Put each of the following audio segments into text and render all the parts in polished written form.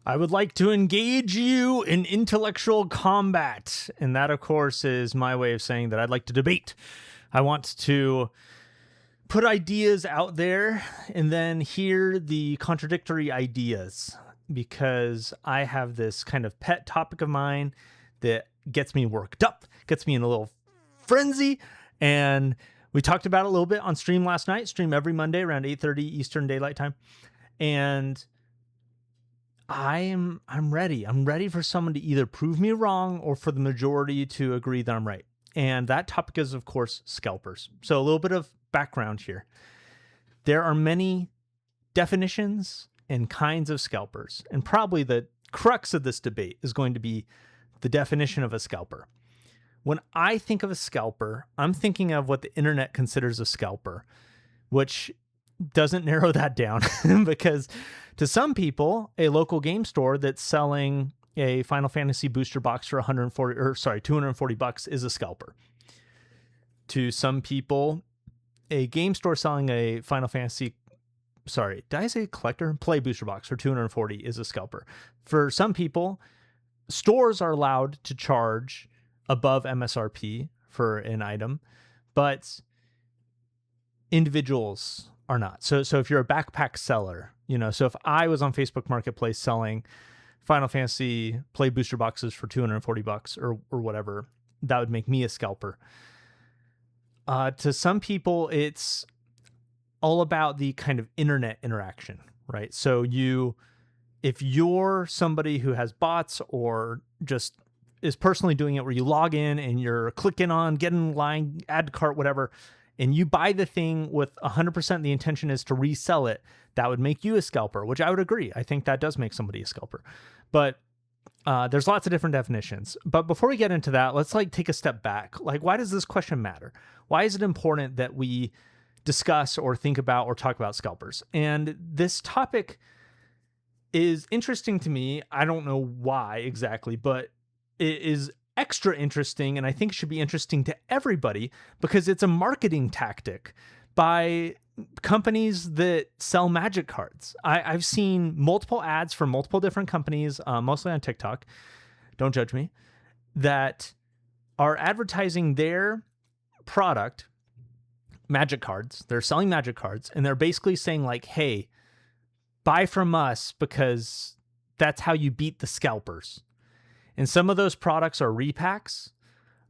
I would like to engage you in intellectual combat. And that, of course, is my way of saying that I'd like to debate. I want to put ideas out there and then hear the contradictory ideas, because I have this kind of pet topic of mine that gets me worked up, gets me in a little frenzy. And we talked about it a little bit on stream last night. Stream every Monday around 8:30 Eastern Daylight Time. And I'm ready. I'm ready for someone to either prove me wrong or for the majority to agree that I'm right. And that topic is, of course, scalpers. So a little bit of background here. There are many definitions and kinds of scalpers, and probably the crux of this debate is going to be the definition of a scalper. When I think of a scalper, I'm thinking of what the internet considers a scalper, which doesn't narrow that down because to some people, a local game store that's selling a Final Fantasy booster box for $240 is a scalper. To some people, a game store selling a Final Fantasy, did I say collector? Play booster box for $240 is a scalper. For some people, stores are allowed to charge above MSRP for an item, but individuals are not. So if you're a backpack seller, so if I was on Facebook Marketplace selling Final Fantasy play booster boxes for $240 or whatever, that would make me a scalper. To some people, it's all about the kind of internet interaction, right? So if you're somebody who has bots or just is personally doing it where you log in and you're clicking on, get in line, add to cart, whatever, and you buy the thing with 100% the intention is to resell it, that would make you a scalper, which I would agree. I think that does make somebody a scalper. But there's lots of different definitions. But before we get into that, let's take a step back. Why does this question matter? Why is it important that we discuss or think about or talk about scalpers? And this topic is interesting to me. I don't know why exactly, but it is extra interesting, and I think it should be interesting to everybody because it's a marketing tactic by companies that sell magic cards. I've seen multiple ads from multiple different companies, mostly on TikTok, don't judge me, that are advertising their product, magic cards. They're selling magic cards, and they're basically saying hey, buy from us because that's how you beat the scalpers. And some of those products are repacks,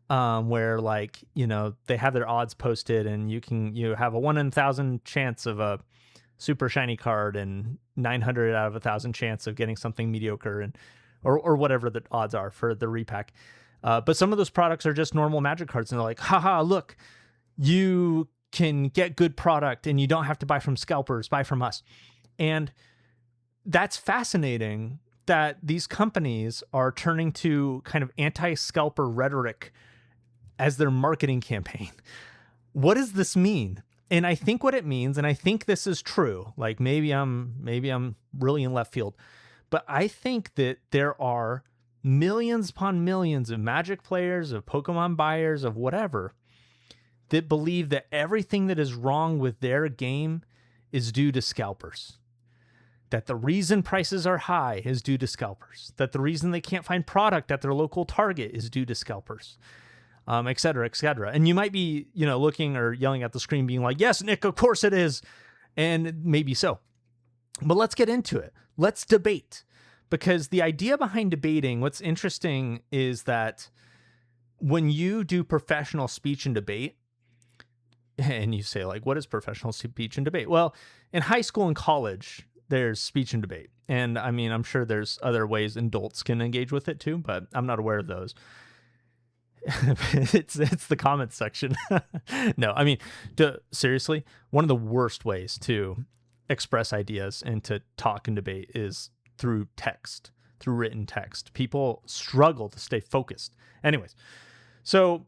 where they have their odds posted and you have a 1 in 1,000 chance of a super shiny card and 900 out of 1,000 chance of getting something mediocre and or whatever the odds are for the repack. But some of those products are just normal magic cards, and they're like, haha, look, you can get good product and you don't have to buy from scalpers, buy from us. And that's fascinating that these companies are turning to kind of anti-scalper rhetoric as their marketing campaign. What does this mean? And I think what it means, and I think this is true, maybe I'm really in left field, but I think that there are millions upon millions of Magic players, of Pokemon buyers, of whatever, that believe that everything that is wrong with their game is due to scalpers. That the reason prices are high is due to scalpers. That the reason they can't find product at their local Target is due to scalpers, et cetera, et cetera. And you might be, looking or yelling at the screen being like, yes, Nick, of course it is. And maybe so. But let's get into it. Let's debate. Because the idea behind debating, what's interesting is that when you do professional speech and debate, and you say what is professional speech and debate? Well, in high school and college, there's speech and debate. And I mean, I'm sure there's other ways adults can engage with it too, but I'm not aware of those. it's the comments section. No, I mean, seriously, one of the worst ways to express ideas and to talk and debate is through text, through written text. People struggle to stay focused. Anyways, so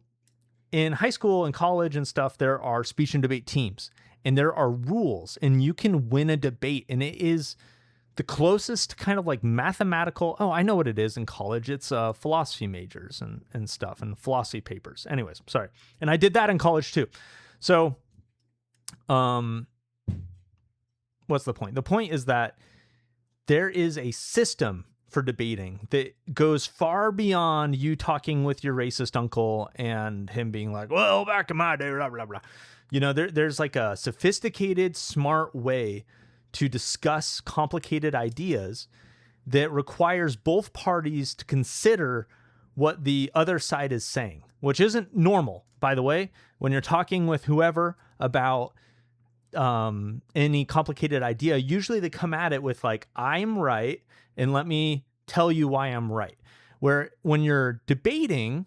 in high school and college and stuff, there are speech and debate teams. And there are rules, and you can win a debate. And it is the closest kind of mathematical. Oh, I know what it is in college. It's philosophy majors and stuff and philosophy papers. Anyways, sorry. And I did that in college too. So what's the point? The point is that there is a system for debating that goes far beyond you talking with your racist uncle and him being like, well, back in my day, blah, blah, blah. You know, there's like a sophisticated, smart way to discuss complicated ideas that requires both parties to consider what the other side is saying, which isn't normal, by the way. When you're talking with whoever about any complicated idea, usually they come at it with like, I'm right, and let me tell you why I'm right. Where when you're debating,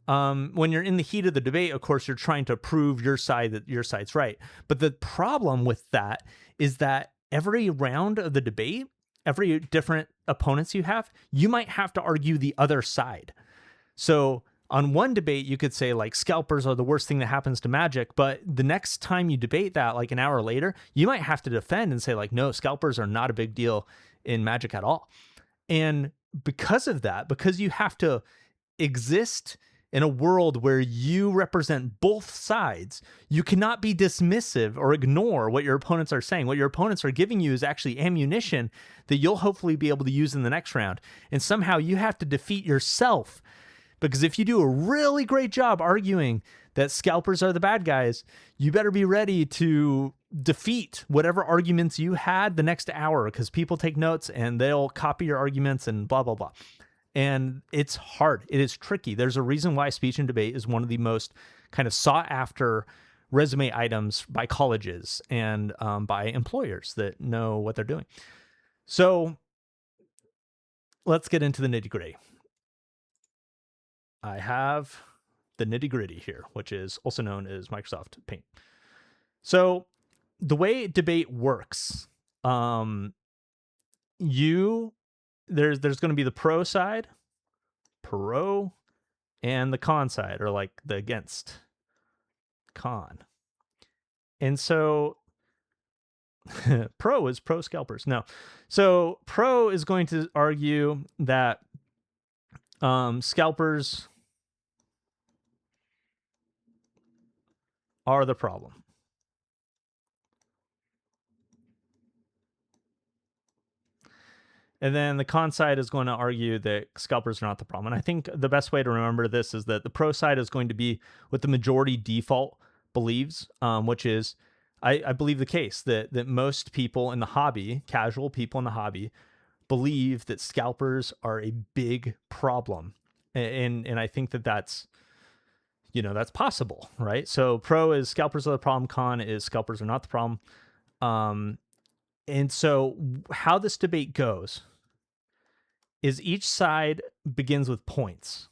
when you're in the heat of the debate, of course, you're trying to prove your side that your side's right. But the problem with that is that every round of the debate, every different opponents you have, you might have to argue the other side. So on one debate, you could say like scalpers are the worst thing that happens to Magic, but the next time you debate that, like an hour later, you might have to defend and say like, no, scalpers are not a big deal in Magic at all. And because of that, because you have to exist in a world where you represent both sides, you cannot be dismissive or ignore what your opponents are saying. What your opponents are giving you is actually ammunition that you'll hopefully be able to use in the next round. And somehow you have to defeat yourself. Because if you do a really great job arguing that scalpers are the bad guys, you better be ready to defeat whatever arguments you had the next hour, because people take notes and they'll copy your arguments and blah, blah, blah. And it's hard. It is tricky. There's a reason why speech and debate is one of the most kind of sought after resume items by colleges and by employers that know what they're doing. So let's get into the nitty gritty. I have the nitty gritty here, which is also known as Microsoft Paint. So the way debate works, there's going to be the pro side, and the con side, or like the against, con. And so pro is pro scalpers. No. So pro is going to argue that scalpers are the problem. And then the con side is going to argue that scalpers are not the problem. And I think the best way to remember this is that the pro side is going to be what the majority default believes, which is, I believe the case that most people in the hobby, casual people in the hobby, believe that scalpers are a big problem. And I think that's, that's possible, right? So pro is scalpers are the problem, con is scalpers are not the problem. And so how this debate goes is each side begins with points.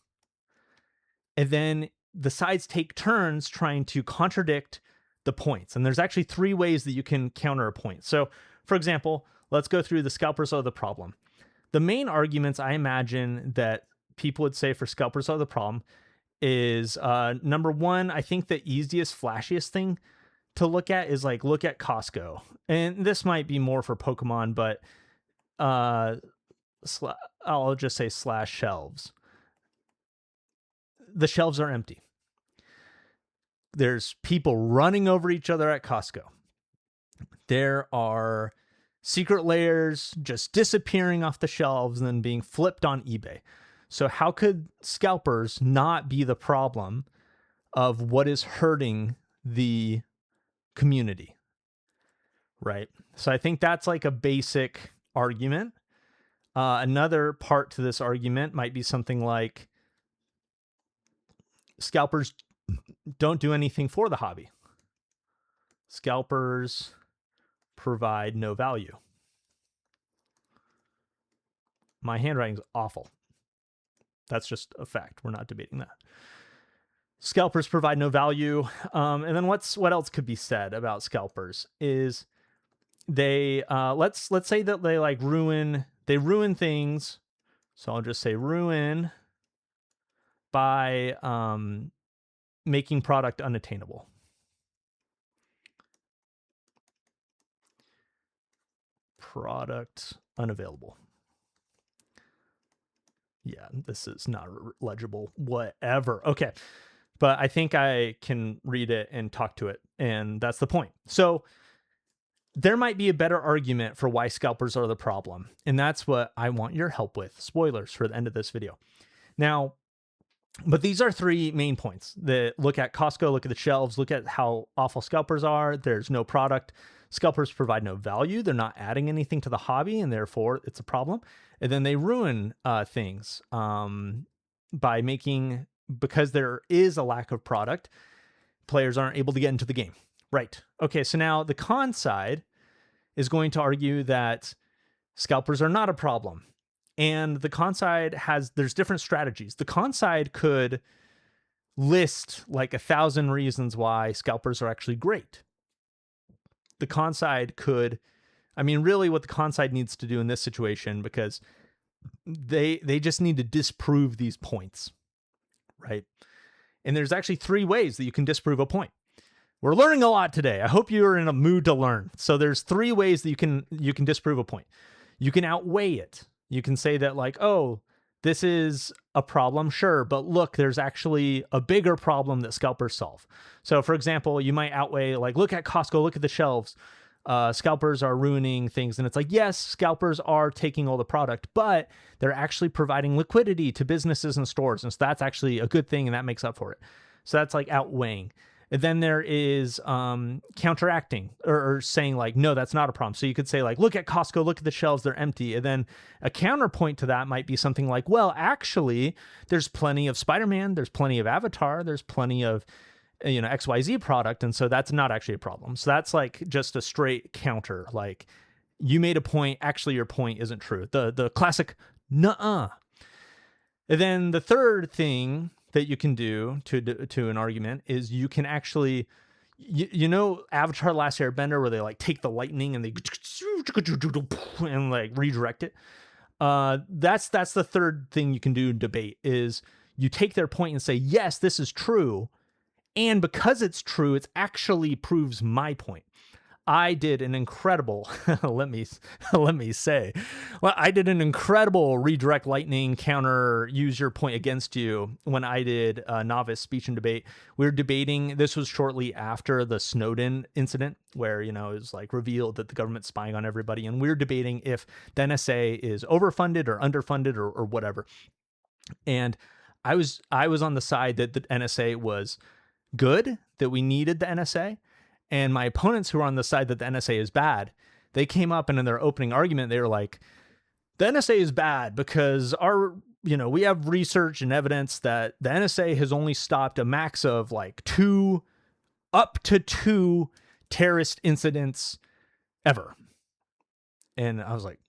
And then the sides take turns trying to contradict the points. And there's actually 3 ways that you can counter a point. So, for example, let's go through the scalpers are the problem. The main arguments I imagine that people would say for scalpers are the problem is, number one, I think the easiest, flashiest thing to look at is like, look at Costco. And this might be more for Pokemon, but I'll just say / shelves. The shelves are empty. There's people running over each other at Costco. There are secret layers just disappearing off the shelves and then being flipped on eBay. So how could scalpers not be the problem of what is hurting the community, right? So I think that's like a basic argument. Another part to this argument might be something like scalpers don't do anything for the hobby. Scalpers provide no value. My handwriting's awful. That's just a fact. We're not debating that. Scalpers provide no value. And then what else could be said about scalpers is they let's say that they like ruin things. So I'll just say ruin by making product unattainable. Product unavailable. Yeah, this is not legible, whatever. Okay, but I think I can read it and talk to it, and that's the point. So there might be a better argument for why scalpers are the problem. And that's what I want your help with. Spoilers for the end of this video. Now, but these are three main points that look at Costco, look at the shelves, look at how awful scalpers are. There's no product. Scalpers provide no value. They're not adding anything to the hobby, and therefore it's a problem. And then they ruin things by making, because there is a lack of product, players aren't able to get into the game. Right. Okay, so now the con side is going to argue that scalpers are not a problem. And the con side there's different strategies. The con side could list like 1,000 reasons why scalpers are actually great. The con side could, I mean, really what the con side needs to do in this situation, because they just need to disprove these points, right? And there's actually 3 ways that you can disprove a point. We're learning a lot today. I hope you're in a mood to learn. So there's 3 ways that you can disprove a point. You can outweigh it. You can say that like, oh, this is a problem, sure, but look, there's actually a bigger problem that scalpers solve. So for example, you might outweigh like, look at Costco, look at the shelves. Scalpers are ruining things. And it's like, yes, scalpers are taking all the product, but they're actually providing liquidity to businesses and stores. And so that's actually a good thing, and that makes up for it. So that's like outweighing. And then there is counteracting, or saying like, no, that's not a problem. So you could say like, look at Costco, look at the shelves, they're empty. And then a counterpoint to that might be something like, well, actually, there's plenty of Spider-Man, there's plenty of Avatar, there's plenty of, XYZ product. And so that's not actually a problem. So that's like just a straight counter. Like, you made a point, actually your point isn't true. The classic nuh-uh. And then the third thing that you can do to an argument is you can actually, Avatar Last Airbender, where they like take the lightning and they and like redirect it. That's the third thing you can do in debate, is you take their point and say, yes, this is true, and because it's true, it actually proves my point. I did an incredible, let me say, well, I did an incredible redirect lightning counter, use your point against you when I did novice speech and debate. We were debating, this was shortly after the Snowden incident, where, it was like revealed that the government's spying on everybody. And we were debating if the NSA is overfunded or underfunded or whatever. And I was on the side that the NSA was good, that we needed the NSA. And my opponents, who are on the side that the NSA is bad, they came up, and in their opening argument, they were like, the NSA is bad because we have research and evidence that the NSA has only stopped a max of like up to two terrorist incidents ever. And I was like,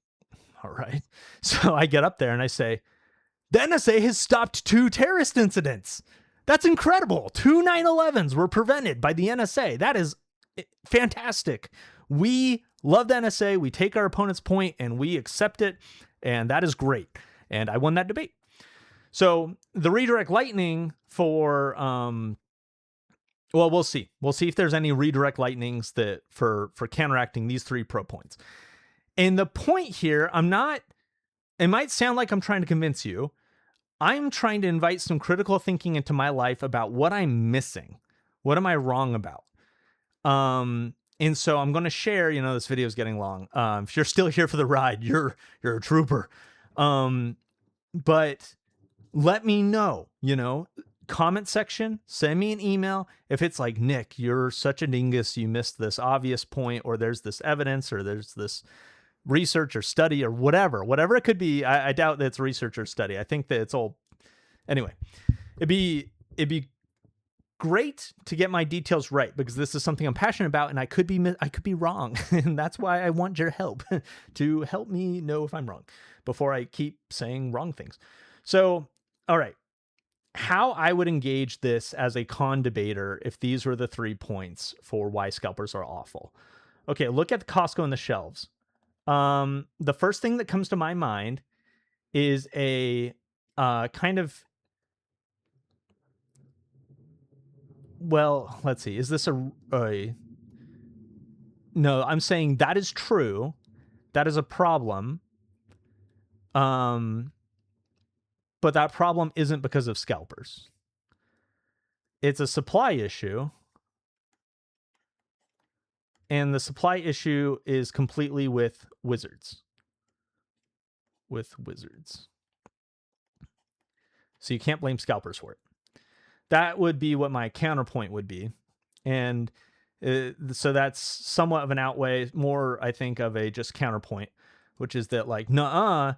all right. So I get up there and I say, the NSA has stopped 2 terrorist incidents. That's incredible. 2 9/11s were prevented by the NSA. That is fantastic. We love the NSA. We take our opponent's point and we accept it. And that is great. And I won that debate. So the redirect lightning for, well, we'll see. We'll see if there's any redirect lightnings that for counteracting these 3 pro points. And the point here, it might sound like I'm trying to convince you. I'm trying to invite some critical thinking into my life about what I'm missing. What am I wrong about? And so I'm going to share, this video is getting long. If you're still here for the ride, you're a trooper. But let me know, comment section, send me an email. If it's like, Nick, you're such a dingus, you missed this obvious point, or there's this evidence, or there's this research or study or whatever it could be. I doubt that it's research or study. I think that it's all, anyway, it'd be great to get my details right, because this is something I'm passionate about, and I could be wrong. And that's why I want your help to help me know if I'm wrong before I keep saying wrong things. So, all right, how I would engage this as a con debater if these were the 3 points for why scalpers are awful. Okay, look at the Costco and the shelves. The first thing that comes to my mind is a kind of, well, let's see. Is this no, I'm saying that is true. That is a problem. But that problem isn't because of scalpers. It's a supply issue. And the supply issue is completely with wizards. So you can't blame scalpers for it. That would be what my counterpoint would be. And so that's somewhat of an outweigh, more, I think, of a just counterpoint, which is that, like, Costco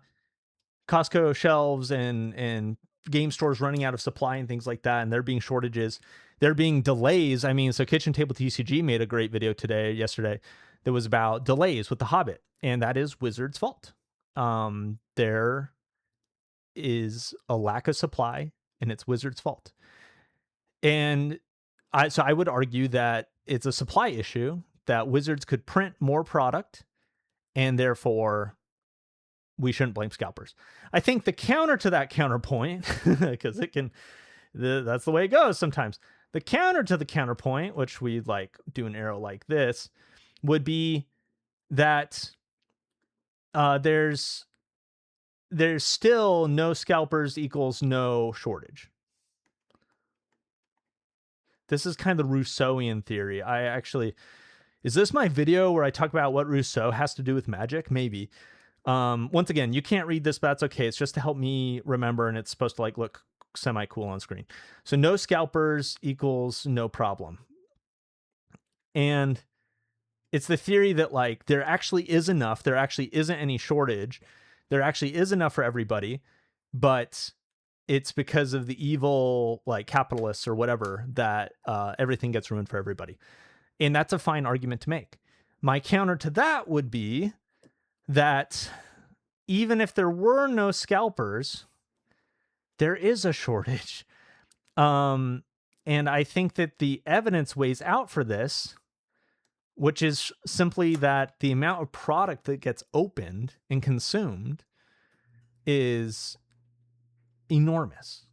shelves and game stores running out of supply and things like that, and there being shortages, there being delays. I mean, so Kitchen Table TCG made a great video yesterday, that was about delays with The Hobbit, and that is Wizards' fault. There is a lack of supply, and it's Wizards' fault. And I would argue that it's a supply issue, that Wizards could print more product, and therefore we shouldn't blame scalpers. I think the counter to that counterpoint, because that's the way it goes sometimes. The counter to the counterpoint, which we like do an arrow like this, would be that there's still no scalpers equals no shortage. This is kind of the Rousseauian theory. Is this my video where I talk about what Rousseau has to do with magic? Maybe. Once again, you can't read this, but that's okay. It's just to help me remember, and it's supposed to like look semi-cool on screen. So no scalpers equals no problem. And it's the theory that, like, there actually is enough. There actually isn't any shortage. There actually is enough for everybody, but it's because of the evil, like, capitalists or whatever, that everything gets ruined for everybody. And that's a fine argument to make. My counter to that would be that even if there were no scalpers, there is a shortage. And I think that the evidence weighs out for this, which is simply that the amount of product that gets opened and consumed is enormous,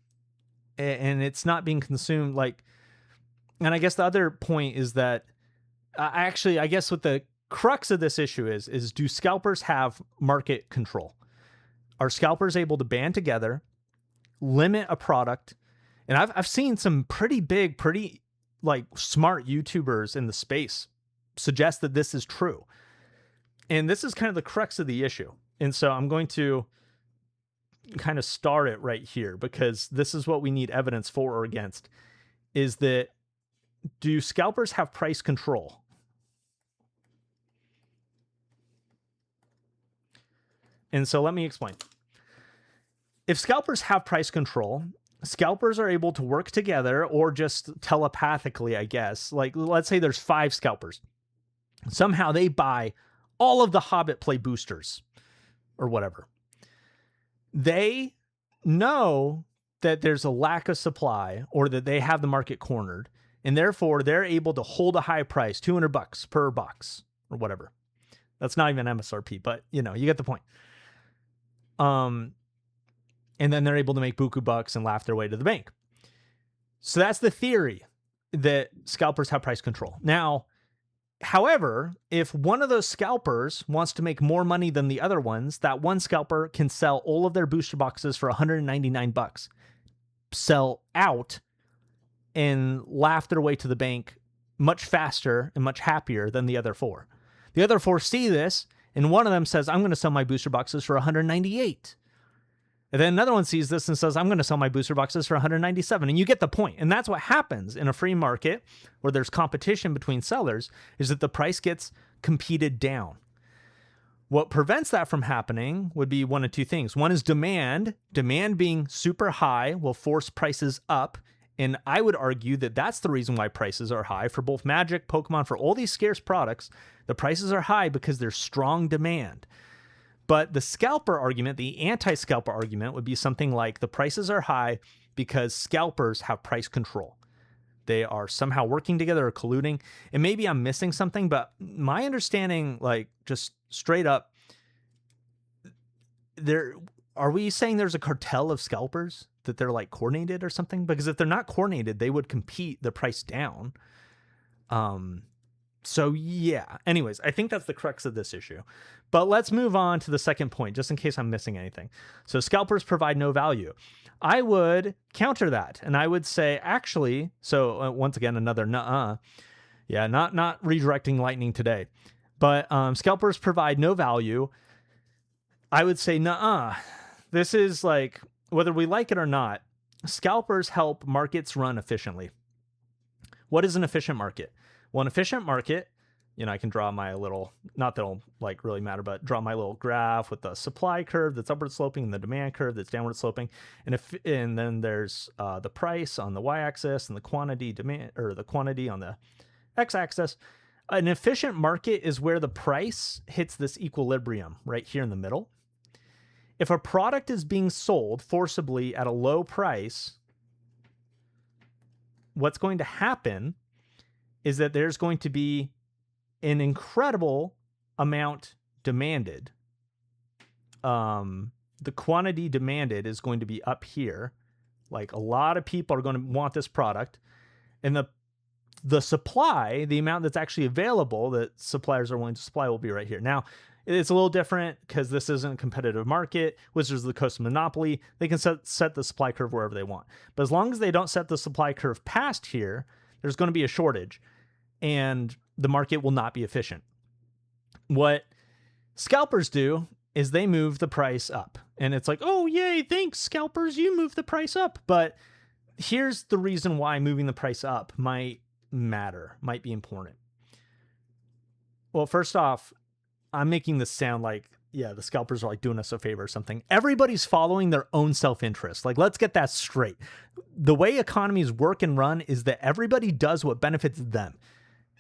and it's not being consumed like. And I guess the other point is that I guess what the crux of this issue is do scalpers have market control? Are scalpers able to band together, limit a product? And I've seen some pretty big, pretty like smart YouTubers in the space suggest that this is true. And this is kind of the crux of the issue. And so I'm going to kind of start it right here, because this is what we need evidence for or against, is that do scalpers have price control? And so let me explain. If scalpers have price control, scalpers are able to work together, or just telepathically, I guess. Like, let's say there's 5 scalpers. Somehow they buy all of the Hobbit play boosters or whatever. They know that there's a lack of supply, or that they have the market cornered, and therefore they're able to hold a high price, $200 per box or whatever. That's not even MSRP, but you get the point. And then they're able to make buku bucks and laugh their way to the bank. So that's the theory, that scalpers have price control. Now, however, if one of those scalpers wants to make more money than the other ones, that one scalper can sell all of their booster boxes for $199, sell out, and laugh their way to the bank much faster and much happier than the other 4. The other 4 see this, and one of them says, I'm going to sell my booster boxes for $198. And then another one sees this and says, I'm going to sell my booster boxes for $197. And you get the point. And that's what happens in a free market where there's competition between sellers, is that the price gets competed down. What prevents that from happening would be one of 2 things. One is demand. Demand being super high will force prices up. And I would argue that that's the reason why prices are high for both Magic, Pokemon, for all these scarce products. The prices are high because there's strong demand. But the scalper argument, the anti-scalper argument, would be something like the prices are high because scalpers have price control. They are somehow working together or colluding. And maybe I'm missing something, but my understanding, like, just straight up, are we saying there's a cartel of scalpers, that they're like coordinated or something? Because if they're not coordinated, they would compete the price down. So yeah, anyways, I think that's the crux of this issue. But let's move on to the second point, just in case I'm missing anything. So scalpers provide no value. I would counter that, and I would say, actually, so once again, another nuh-uh. Yeah, not redirecting lightning today. But scalpers provide no value. I would say, nuh-uh. This is like, whether we like it or not, scalpers help markets run efficiently. What is an efficient market? Well, an efficient market, I can draw my little, not that it'll like really matter, but draw my little graph with the supply curve that's upward sloping and the demand curve that's downward sloping. And then there's the price on the y-axis and the quantity the quantity on the x-axis. An efficient market is where the price hits this equilibrium right here in the middle. If a product is being sold forcibly at a low price, what's going to happen is that there's going to be an incredible amount demanded. The quantity demanded is going to be up here. Like, a lot of people are going to want this product, and the supply, the amount that's actually available that suppliers are willing to supply, will be right here. Now, it's a little different because this isn't a competitive market. Wizards of the Coast monopoly. They can set the supply curve wherever they want. But as long as they don't set the supply curve past here, there's going to be a shortage, and the market will not be efficient. What scalpers do is they move the price up. And it's like, oh, yay, thanks, scalpers, you move the price up. But here's the reason why moving the price up might matter, might be important. Well, first off, I'm making this sound like, yeah, the scalpers are like doing us a favor or something. Everybody's following their own self-interest. Like, let's get that straight. The way economies work and run is that everybody does what benefits them.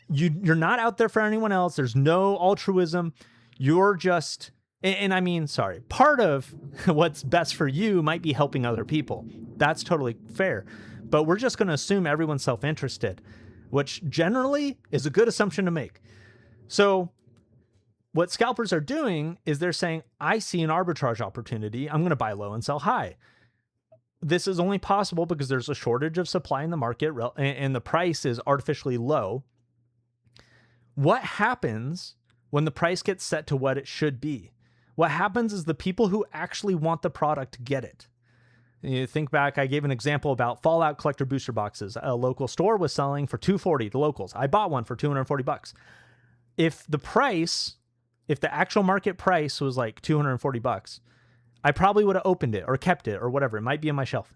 You're not out there for anyone else. There's no altruism. You're just, and I mean, sorry, part of what's best for you might be helping other people. That's totally fair. But we're just going to assume everyone's self-interested, which generally is a good assumption to make. So what scalpers are doing is they're saying, I see an arbitrage opportunity. I'm going to buy low and sell high. This is only possible because there's a shortage of supply in the market and the price is artificially low. What happens when the price gets set to what it should be? What happens is the people who actually want the product get it. You think back, I gave an example about Fallout collector booster boxes. A local store was selling for $240, the locals. I bought one for $240. If the actual market price was like $240, I probably would have opened it or kept it or whatever. It might be on my shelf.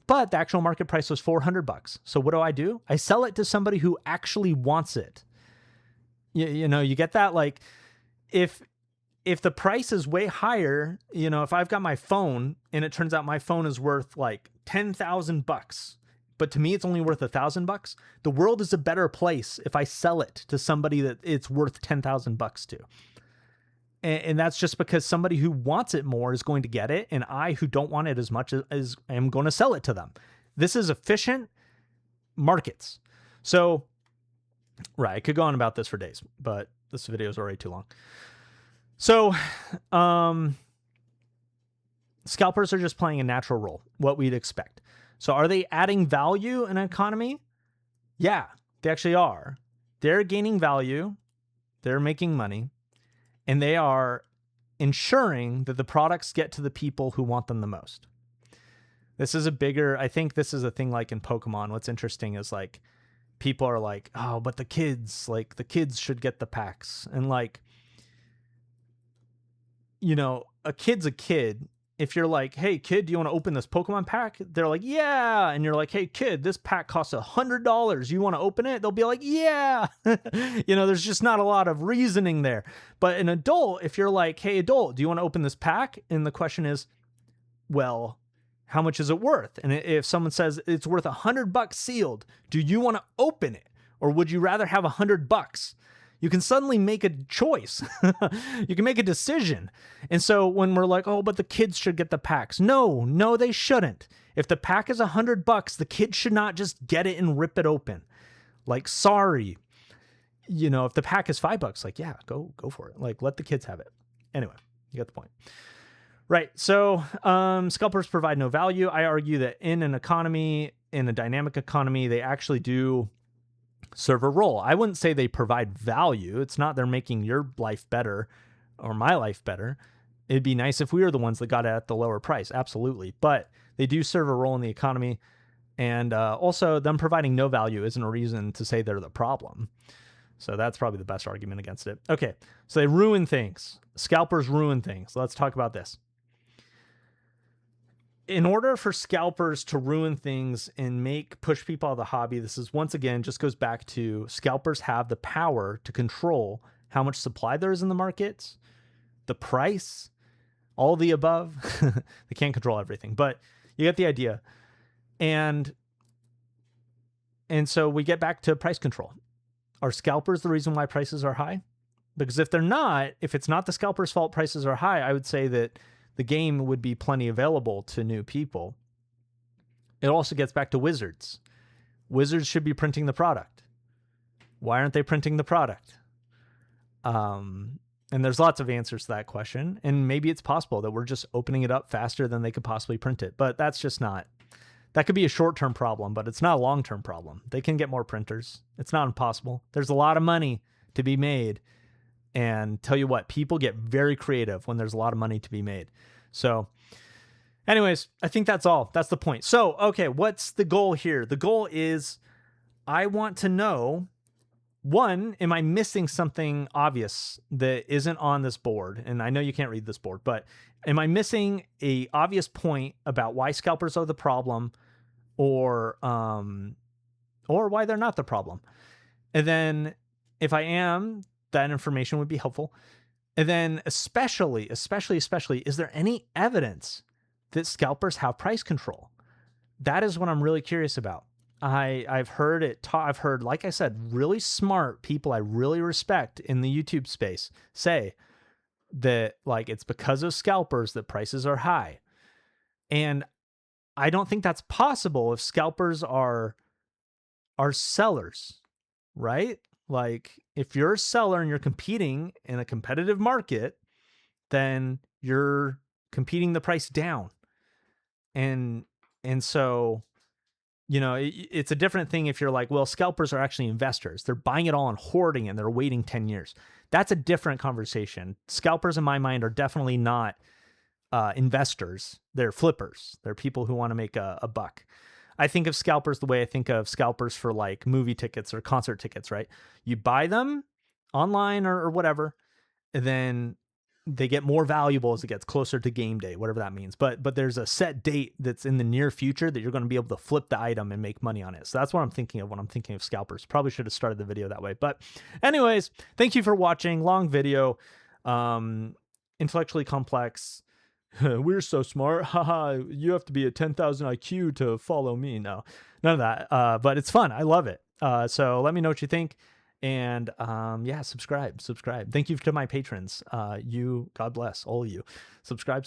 But the actual market price was $400. So what do? I sell it to somebody who actually wants it. You get that? Like, if the price is way higher, if I've got my phone and it turns out my phone is worth like $10,000, but to me it's only worth $1,000, the world is a better place if I sell it to somebody that it's worth $10,000 to. And that's just because somebody who wants it more is going to get it, and I, who don't want it as much, as am going to sell it to them. This is efficient markets. So, right, I could go on about this for days, but this video is already too long. So, scalpers are just playing a natural role, what we'd expect. So are they adding value in an economy? Yeah, they actually are. They're gaining value. They're making money. And they are ensuring that the products get to the people who want them the most. I think this is a thing like in Pokemon. What's interesting is like, people are like, oh, but the kids should get the packs. And like, a kid's a kid. If you're like, hey kid, do you want to open this Pokemon pack? They're like, yeah. And you're like, hey kid, this pack costs $100. You want to open it? They'll be like, yeah. There's just not a lot of reasoning there. But an adult, if you're like, hey adult, do you want to open this pack? And the question is, well, how much is it worth? And if someone says it's worth $100 sealed, do you want to open it? Or would you rather have $100? You can suddenly make a choice. You can make a decision. And so when we're like, oh, but the kids should get the packs. No, they shouldn't. If the pack is $100, the kid should not just get it and rip it open. Like, sorry. If the pack is $5, like, yeah, go for it. Like, let the kids have it. Anyway, you get the point. Right. So scalpers provide no value. I argue that in an economy, in a dynamic economy, they actually do serve a role. I wouldn't say they provide value. It's not they're making your life better or my life better. It'd be nice if we were the ones that got it at the lower price. Absolutely. But they do serve a role in the economy. And also, them providing no value isn't a reason to say they're the problem. So that's probably the best argument against it. Okay, so they ruin things. Scalpers ruin things. Let's talk about this. In order for scalpers to ruin things and push people out of the hobby, this is once again just goes back to scalpers have the power to control how much supply there is in the markets, the price, all the above. They can't control everything, but you get the idea. And so we get back to price control. Are scalpers the reason why prices are high? Because if they're not, if it's not the scalper's fault prices are high, I would say that the game would be plenty available to new people. It also gets back to wizards. Wizards should be printing the product. Why aren't they printing the product? And there's lots of answers to that question. And maybe it's possible that we're just opening it up faster than they could possibly print it. But that's just not. That could be a short-term problem, but it's not a long-term problem. They can get more printers. It's not impossible. There's a lot of money to be made. And tell you what, people get very creative when there's a lot of money to be made. So anyways, I think that's all. That's the point. So, okay, what's the goal here? The goal is I want to know, one, am I missing something obvious that isn't on this board? And I know you can't read this board, but am I missing a obvious point about why scalpers are the problem or why they're not the problem? And then if I am, that information would be helpful. And then especially, is there any evidence that scalpers have price control? That is what I'm really curious about. I've heard it taught. I've heard, like I said, really smart people I really respect in the YouTube space say that like it's because of scalpers that prices are high. And I don't think that's possible if scalpers are sellers, right? Like if you're a seller and you're competing in a competitive market, then you're competing the price down. And so, you know, it's a different thing if you're like, well, scalpers are actually investors. They're buying it all and hoarding and they're waiting 10 years. That's a different conversation. Scalpers in my mind are definitely not investors. They're flippers. They're people who want to make a buck. I think of scalpers the way I think of scalpers for like movie tickets or concert tickets, right? You buy them online or whatever, and then they get more valuable as it gets closer to game day, whatever that means. But there's a set date that's in the near future that you're going to be able to flip the item and make money on it. So that's what I'm thinking of when I'm thinking of scalpers. Probably should have started the video that way. But anyways, thank you for watching. Long video, intellectually complex. We're so smart. Haha, you have to be a 10,000 IQ to follow me. No, none of that. But it's fun. I love it. So let me know what you think. And yeah, subscribe. Thank you to my patrons. God bless all of you. Subscribe.